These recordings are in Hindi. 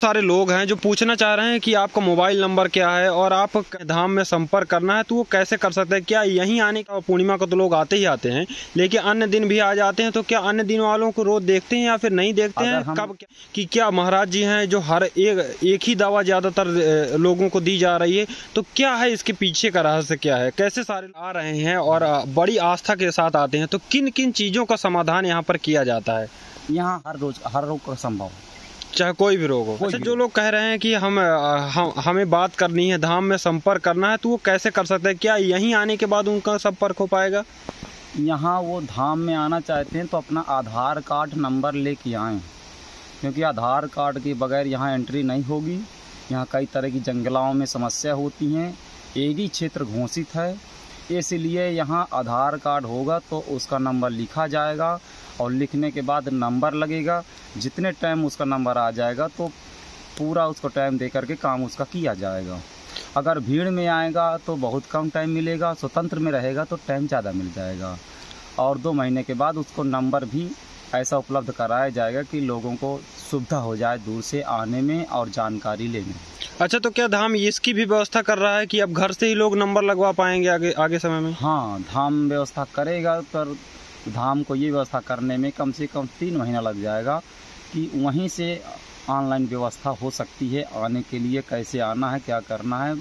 सारे लोग हैं जो पूछना चाह रहे हैं कि आपका मोबाइल नंबर क्या है और आप धाम में संपर्क करना है तो वो कैसे कर सकते हैं। क्या यहीं आने का, पूर्णिमा को तो लोग आते ही आते हैं, लेकिन अन्य दिन भी आ जाते हैं, तो क्या अन्य दिन वालों को रोज देखते हैं या फिर नहीं देखते हैं? कब कि क्या महाराज जी हैं जो हर एक ही दवा ज्यादातर लोगों को दी जा रही है, तो क्या है इसके पीछे का रहस्य, क्या है, कैसे सारे आ रहे हैं और बड़ी आस्था के साथ आते हैं, तो किन किन चीजों का समाधान यहाँ पर किया जाता है? यहाँ हर रोग का संभव, चाहे कोई भी रोग हो। अच्छा, जो लोग कह रहे हैं कि हमें बात करनी है, धाम में संपर्क करना है, तो वो कैसे कर सकते हैं? क्या यहीं आने के बाद उनका संपर्क हो पाएगा? यहाँ वो धाम में आना चाहते हैं तो अपना आधार कार्ड नंबर लेके आएँ, क्योंकि आधार कार्ड के बगैर यहाँ एंट्री नहीं होगी। यहाँ कई तरह की जंगलों में समस्या होती हैं, एक ही क्षेत्र घोषित है, इसलिए यहाँ आधार कार्ड होगा तो उसका नंबर लिखा जाएगा और लिखने के बाद नंबर लगेगा। जितने टाइम उसका नंबर आ जाएगा तो पूरा उसको टाइम दे करके काम उसका किया जाएगा। अगर भीड़ में आएगा तो बहुत कम टाइम मिलेगा, स्वतंत्र में रहेगा तो टाइम ज़्यादा मिल जाएगा। और 2 महीने के बाद उसको नंबर भी ऐसा उपलब्ध कराया जाएगा कि लोगों को सुविधा हो जाए दूर से आने में और जानकारी लेने। अच्छा, तो क्या धाम इसकी भी व्यवस्था कर रहा है कि अब घर से ही लोग नंबर लगवा पाएंगे आगे समय में? हाँ, धाम व्यवस्था करेगा, पर धाम को ये व्यवस्था करने में कम से कम 3 महीना लग जाएगा कि वहीं से ऑनलाइन व्यवस्था हो सकती है। आने के लिए कैसे आना है, क्या करना है,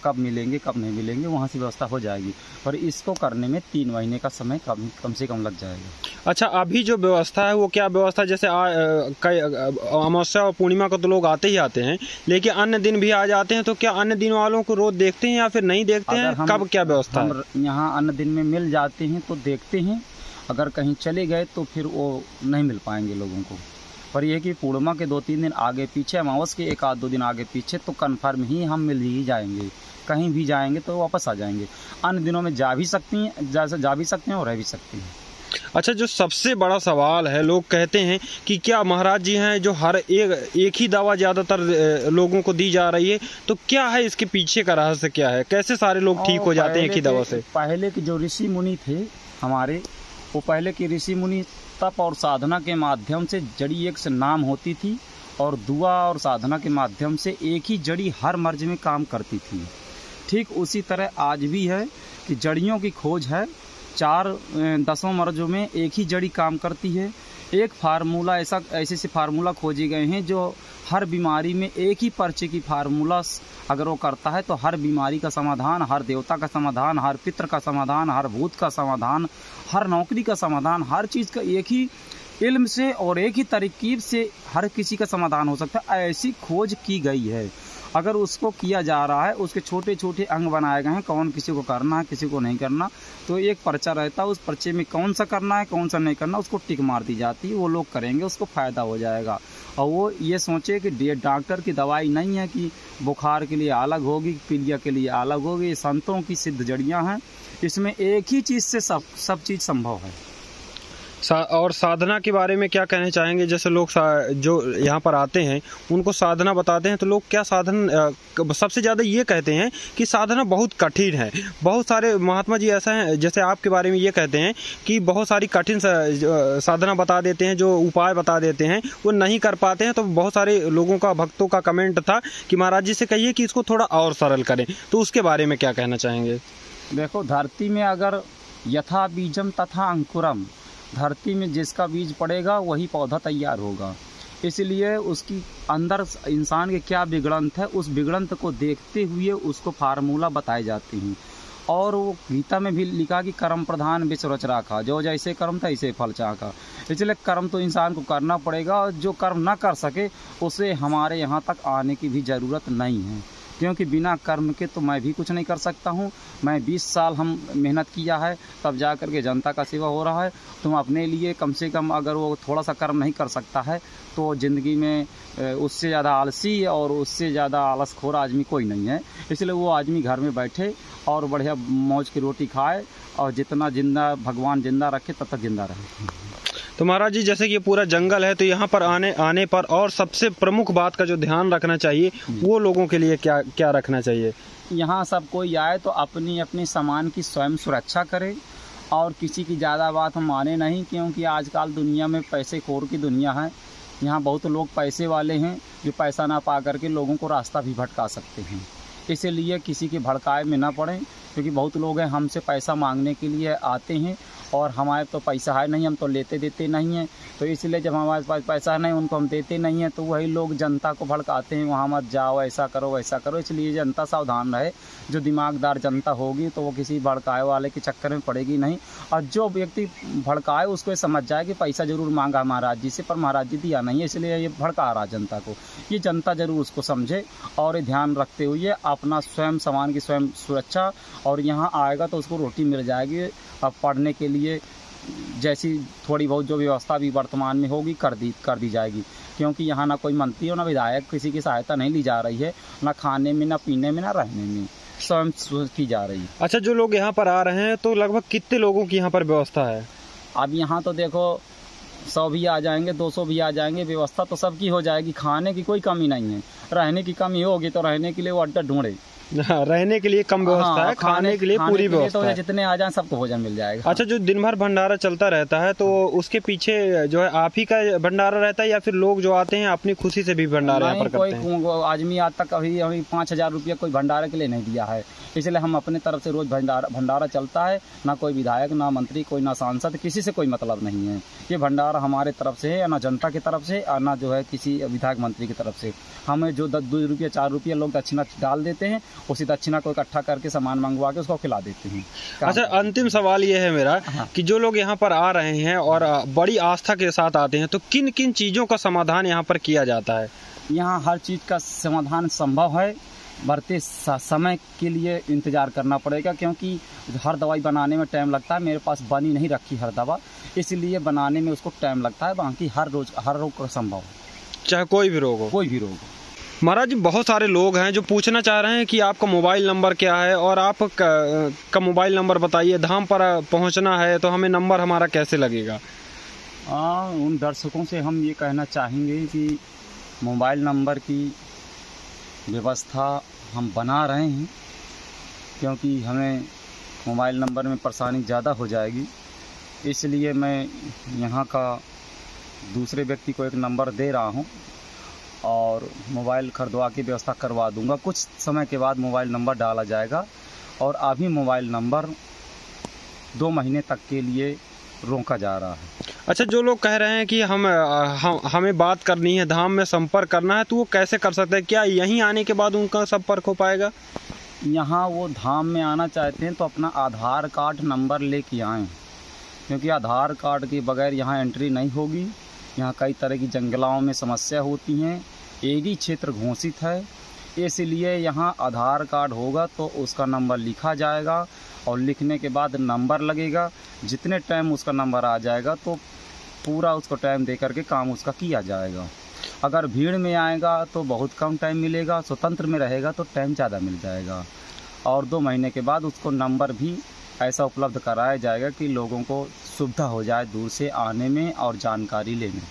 कब मिलेंगे कब नहीं मिलेंगे, वहाँ से व्यवस्था हो जाएगी, पर इसको करने में 3 महीने का समय कम से कम लग जाएगा। अच्छा, अभी जो व्यवस्था है वो क्या व्यवस्था, जैसे अमावस्या और पूर्णिमा को तो लोग आते ही आते हैं, लेकिन अन्य दिन भी आ जाते हैं, तो क्या अन्य दिन वालों को रोज देखते हैं या फिर नहीं देखते हैं? कब क्या व्यवस्था है? यहाँ अन्य दिन में मिल जाते हैं तो देखते हैं, अगर कहीं चले गए तो फिर वो नहीं मिल पाएंगे लोगों को। पर यह कि पूर्णिमा के 2-3 दिन आगे पीछे, अमावस्या के 1-2 दिन आगे पीछे तो कन्फर्म ही हम मिल ही जाएंगे। कहीं भी जाएंगे तो वापस आ जाएंगे। अन्य दिनों में जा भी सकते हैं और रह भी सकते हैं। अच्छा, जो सबसे बड़ा सवाल है, लोग कहते हैं कि क्या महाराज जी हैं जो हर एक ही दवा ज्यादातर लोगों को दी जा रही है, तो क्या है इसके पीछे का रहस्य, क्या है, कैसे सारे लोग ठीक हो जाते हैं एक ही दवा से? पहले के जो ऋषि मुनि थे हमारे, वो पहले के ऋषि मुनि तप और साधना के माध्यम से जड़ी एक से नाम होती थी, और दुआ और साधना के माध्यम से एक ही जड़ी हर मर्ज में काम करती थी। ठीक उसी तरह आज भी है कि जड़ियों की खोज है, 4 मर्जों में एक ही जड़ी काम करती है। एक फार्मूला ऐसे फार्मूला खोजे गए हैं जो हर बीमारी में एक ही पर्चे की फार्मूला अगर वो करता है तो हर बीमारी का समाधान, हर देवता का समाधान, हर पितृ का समाधान, हर भूत का समाधान, हर नौकरी का समाधान, हर चीज़ का एक ही इल्म से और एक ही तरकीब से हर किसी का समाधान हो सकता है। ऐसी खोज की गई है। अगर उसको किया जा रहा है, उसके छोटे छोटे अंग बनाए गए हैं, कौन किसी को करना है किसी को नहीं करना, तो एक पर्चा रहता है, उस पर्चे में कौन सा करना है कौन सा नहीं करना उसको टिक मार दी जाती है। वो लोग करेंगे, उसको फ़ायदा हो जाएगा। और वो ये सोचे कि डॉक्टर की दवाई नहीं है कि बुखार के लिए अलग होगी, पीलिया के लिए अलग होगी। ये संतों की सिद्ध जड़ियाँ हैं, इसमें एक ही चीज़ से सब चीज़ संभव है। और साधना के बारे में क्या कहना चाहेंगे? जैसे लोग जो यहाँ पर आते हैं उनको साधना बताते हैं, तो लोग क्या सबसे ज़्यादा ये कहते हैं कि साधना बहुत कठिन है। बहुत सारे महात्मा जी ऐसा हैं, जैसे आपके बारे में ये कहते हैं कि बहुत सारी कठिन साधना बता देते हैं, जो उपाय बता देते हैं वो नहीं कर पाते हैं। तो बहुत सारे लोगों का, भक्तों का कमेंट था कि महाराज जी से कहिए कि इसको थोड़ा और सरल करें, तो उसके बारे में क्या कहना चाहेंगे? देखो, धरती में अगर यथा बीजम तथा अंकुरम, धरती में जिसका बीज पड़ेगा वही पौधा तैयार होगा। इसलिए उसकी अंदर इंसान के क्या बिगड़ंत है, उस बिगड़ंत को देखते हुए उसको फार्मूला बताए जाते हैं। और वो गीता में भी लिखा कि कर्म प्रधान विश्व रच राखा, जो जैसे कर्म था ऐसे फल चाखा। इसलिए कर्म तो इंसान को करना पड़ेगा, और जो कर्म ना कर सके उसे हमारे यहाँ तक आने की भी ज़रूरत नहीं है, क्योंकि बिना कर्म के तो मैं भी कुछ नहीं कर सकता हूँ। मैं 20 साल हम मेहनत किया है, तब जा कर के जनता का सेवा हो रहा है। तुम अपने लिए कम से कम, अगर वो थोड़ा सा कर्म नहीं कर सकता है तो ज़िंदगी में उससे ज़्यादा आलसी और उससे ज़्यादा आलसखोर आदमी कोई नहीं है। इसलिए वो आदमी घर में बैठे और बढ़िया मौज की रोटी खाए, और जितना जिंदा भगवान जिंदा रखे तब तक जिंदा रहे। तो महाराज जी, जैसे कि ये पूरा जंगल है, तो यहाँ पर आने पर और सबसे प्रमुख बात का जो ध्यान रखना चाहिए वो लोगों के लिए क्या रखना चाहिए? यहाँ सब कोई आए तो अपनी अपनी सामान की स्वयं सुरक्षा करे, और किसी की ज़्यादा बात हम माने नहीं, क्योंकि आजकल दुनिया में पैसे खोर की दुनिया है। यहाँ बहुत लोग पैसे वाले हैं जो पैसा ना पा करके लोगों को रास्ता भी भटका सकते हैं। इसीलिए किसी के भड़काए में ना पड़ें, क्योंकि बहुत लोग हैं हमसे पैसा मांगने के लिए आते हैं और हमारे तो पैसा है नहीं, हम तो लेते देते नहीं हैं। तो इसलिए जब हमारे पास पैसा नहीं, उनको हम देते नहीं हैं, तो वही लोग जनता को भड़काते हैं, वहाँ मत जाओ, ऐसा करो वैसा करो। इसलिए जनता सावधान रहे। जो दिमागदार जनता होगी तो वो किसी भड़काए वाले के चक्कर में पड़ेगी नहीं। और जो व्यक्ति भड़काए उसको ये समझ जाए कि पैसा जरूर मांगा महाराज जी से, पर महाराज जी दिया नहीं है, इसलिए ये भड़का रहा जनता को। ये जनता जरूर उसको समझे और ध्यान रखते हुए अपना स्वयं सामान की स्वयं सुरक्षा, और यहाँ आएगा तो उसको रोटी मिल जाएगी। अब पढ़ने के लिए जैसी थोड़ी बहुत जो व्यवस्था भी वर्तमान में होगी कर दी जाएगी, क्योंकि यहाँ ना कोई मंत्री और ना विधायक किसी की सहायता नहीं ली जा रही है, ना खाने में, ना पीने में, ना रहने में, स्वयं की जा रही है। अच्छा, जो लोग यहाँ पर आ रहे हैं तो लगभग कितने लोगों की यहाँ पर व्यवस्था है? अब यहाँ तो देखो 100 भी आ जाएंगे, 200 भी आ जाएंगे, व्यवस्था तो सबकी हो जाएगी। खाने की कोई कमी नहीं है, रहने की कमी होगी तो रहने के लिए वो अड्डा ढूंढे। रहने के लिए कम व्यवस्था है, खाने के लिए पूरी व्यवस्था तो है। जितने आ जाएं सबको भोजन मिल जाएगा। अच्छा, जो दिन भर भंडारा चलता रहता है तो उसके पीछे जो है आप ही का भंडारा रहता है या फिर लोग जो आते हैं अपनी खुशी से भी भंडारा यहाँ पर करते हैं? कोई आदमी आज तक अभी 5,000 रुपया कोई भंडारे के लिए नहीं दिया है, इसलिए हम अपने तरफ से रोज भंडारा चलता है। ना कोई विधायक, ना मंत्री, कोई ना सांसद, किसी से कोई मतलब नहीं है। ये भंडारा हमारे तरफ से है, ना जनता की तरफ से, और ना जो है किसी विधायक मंत्री की तरफ से। हमें जो 2 रुपया 4 रुपया लोग दक्षिणा डाल देते हैं, उसी दक्षिणा को इकट्ठा करके सामान मंगवा के उसको खिला देते हैं। अच्छा, अंतिम सवाल ये है मेरा कि जो लोग यहाँ पर आ रहे हैं और बड़ी आस्था के साथ आते हैं तो किन किन चीज़ों का समाधान यहाँ पर किया जाता है? यहाँ हर चीज़ का समाधान संभव है। बढ़ते समय के लिए इंतज़ार करना पड़ेगा, क्योंकि हर दवाई बनाने में टाइम लगता है। मेरे पास बनी नहीं रखी हर दवा, इसलिए बनाने में उसको टाइम लगता है। बाकी हर रोग का संभव है, चाहे कोई भी रोग हो। कोई भी रोग हो। महाराज जी, बहुत सारे लोग हैं जो पूछना चाह रहे हैं कि आपका मोबाइल नंबर क्या है और आप का मोबाइल नंबर बताइए। धाम पर पहुंचना है तो हमें नंबर हमारा कैसे लगेगा? उन दर्शकों से हम ये कहना चाहेंगे कि मोबाइल नंबर की व्यवस्था हम बना रहे हैं, क्योंकि हमें मोबाइल नंबर में परेशानी ज़्यादा हो जाएगी। इसलिए मैं यहाँ का दूसरे व्यक्ति को एक नंबर दे रहा हूँ और मोबाइल खरीदवा की व्यवस्था करवा दूंगा। कुछ समय के बाद मोबाइल नंबर डाला जाएगा और अभी मोबाइल नंबर 2 महीने तक के लिए रोका जा रहा है। अच्छा, जो लोग कह रहे हैं कि हमें बात करनी है, धाम में संपर्क करना है, तो वो कैसे कर सकते हैं? क्या यहीं आने के बाद उनका संपर्क हो पाएगा? यहाँ वो धाम में आना चाहते हैं तो अपना आधार कार्ड नंबर लेके आएँ, क्योंकि आधार कार्ड के बगैर यहाँ एंट्री नहीं होगी। यहाँ कई तरह की जंगलों में समस्या होती हैं, एडी क्षेत्र घोषित है, इसलिए यहाँ आधार कार्ड होगा तो उसका नंबर लिखा जाएगा और लिखने के बाद नंबर लगेगा। जितने टाइम उसका नंबर आ जाएगा तो पूरा उसको टाइम दे करके काम उसका किया जाएगा। अगर भीड़ में आएगा तो बहुत कम टाइम मिलेगा, स्वतंत्र में रहेगा तो टाइम ज़्यादा मिल जाएगा। और 2 महीने के बाद उसको नंबर भी ऐसा उपलब्ध कराया जाएगा कि लोगों को सुविधा हो जाए दूर से आने में और जानकारी लेने में।